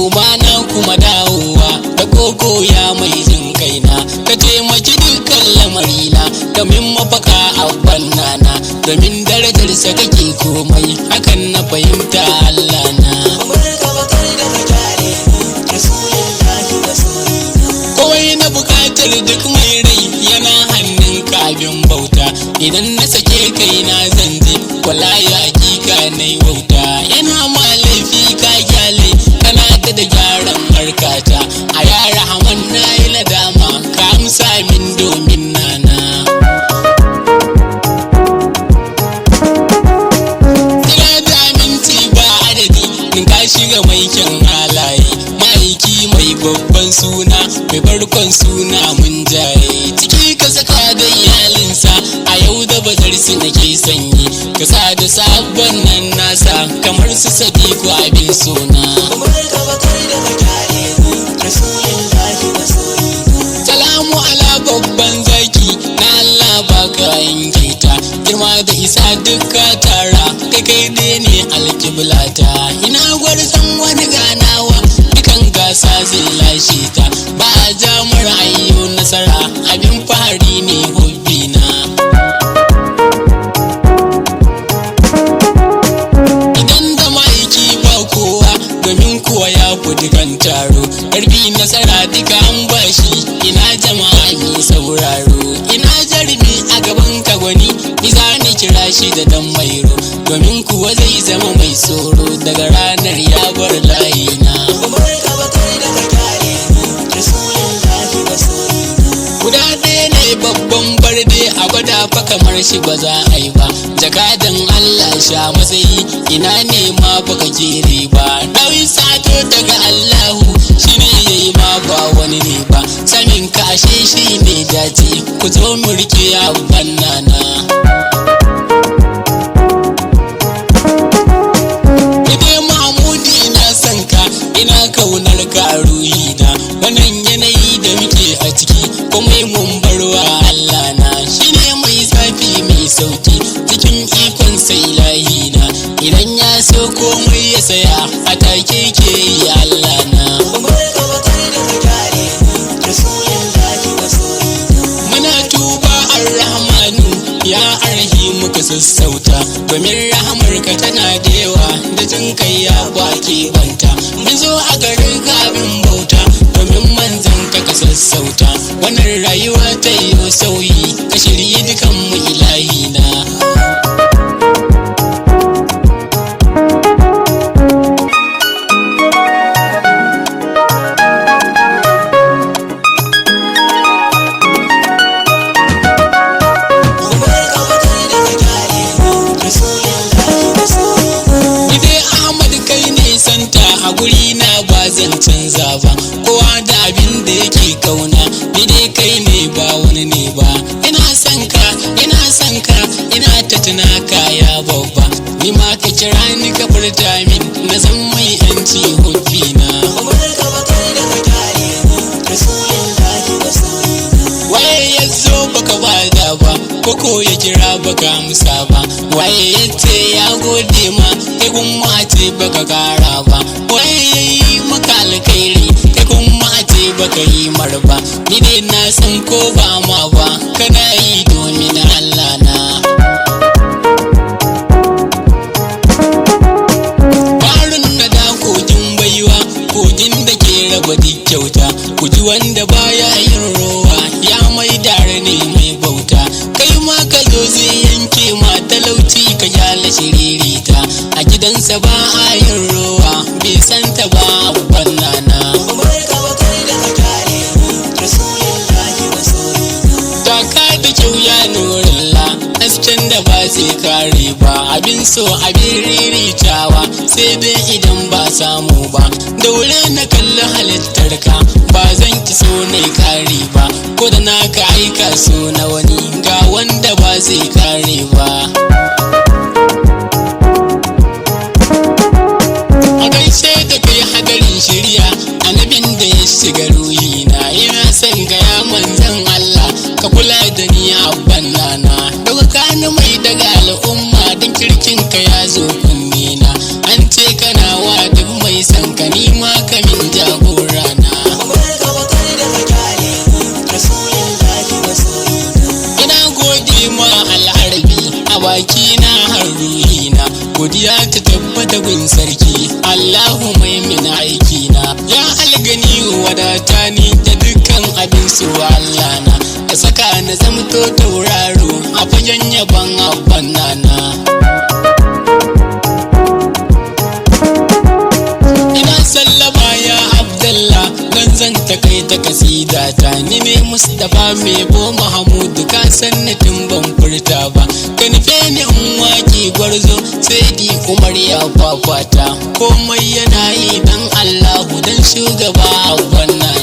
koma na kuma dawowa da koko ya mai jin kaina ka taimaki dukkan lamarina domin mafaka abban nana domin darajarsa kake komai hakan na fahimta Allah na kowai na bukatar duk mai rai yana hannun kabin bauta idan na sake kaina zan je wallahi hakika nai wauta yana ma laifi ka gyale kana da gyaran harkata a yara haman na yi nadama ka amsa min domin nana ina da minti ba adadi nin ka shiga mai kyan halaye ma'aiki mai babban suna mai barkon suna mun jaye ciki ka saka da iyalinsa a yau da bazar su nake sanyi ka sa da sabon nan nasa kamar su sadiku abin suna salamu ala babban zaki na Allah baka yanke ta girma da isa duka tara kai ne alkiblata ina gwarzon wani ganawa dukan gasa zai lashe ta ba a jamar ayyo nasara abin fahari ne hobbina idan da ma'aiki ba kowa domin kuwa ya fi kan taro ƙarfi nasara duka an bashi ina jama'a mai sauraro ina jarumi a gaban ka gwani iza ni kira shi da dan mairo domin kuwa zai zama mai tsoro daga ranar ya bar layina guda ɗaya ne babban barde a gwada fa kamar shi ba za a yi ba jakadan Allah sha matsayi ina ne ma baka jere ba ɗauyi sato daga Allahu shine yayi ma ba wani ne ba samin ka ashe shi ne dace ku zo mu rike abban nana ina kaunar ka ruhina wannan yanayi da muke a ciki komai mun barwa Allah na shine mai zafi mai sauki cikin ikon sai lahina idan ya so komai ya saya a take ke yi Allah na muna tuba ar-rahmanu ya arhimu ka sassauta domin rahamarka tana da yawa da jin kai ya baki banta mun zo a garin kabin bauta domin manzan ka sassauta wannan rayuwa ta yi sauyi ka shirye dukan mu ilahina a guri na ba zan canza ba kowa da abin da yake kauna ni dai kai ne ba wani ne ba ina son ka ina ta tuna kaya babba ni ma ka kira ni ka furta min na san mai yanci hobbina waye ya zo baka bada ba koko ya kira baka amsa ba waye ya ce ya gode ma kai kuma ce baka kara ba waye ya yi maka alkhairi kai kuma ce baka yi marba ni dai na san ko ba ma ba kana yi domin Allah na farin na da kogin baiwa kogin da ke raba duk kyauta ku ji wanda baya yin rowa ya mai dare ne mai bauta kai ma ka zo zai yanke ma talauci ka jala shiririta a gidansa ba a yin rowa bai santa ba abban nana taka da kyau ya nurilla hasken da ba zai kare ba abin so abin riritawa sai dai idan ba samu ba daure na kalli halittarka ba zan ki so na kare ba ko da na ka aika so na wani ga wanda ba zai kare ba a gaishe da kai hadarin shirya annabin da ya shiga ruhina ina son gaya manzan Allah ka kula da ni abban nana daga kani mai daga al'umma don kirkin ka ya zo kunne na an ce kana wa duk mai son ka nima ka min jagora na. Ina gode ma al'arbi a baki na har ruhina, godiya ta tabbata gun sarki Allahu mai min aiki na. Ya algani wadata ni da dukkan abin su Allah na, ka saka na zamto tauraro a fagen yaban abban nana. Ina sallama ya Abdallah dan zan takaita kasidata, ni ne Mustapha mai bo Mahamudu, ka san ni tun ban furta ba, ka nufe ni in waki gwarzo sai di Umar ya fafata, komai yana yi dan Allahu dan shugaba abban nana.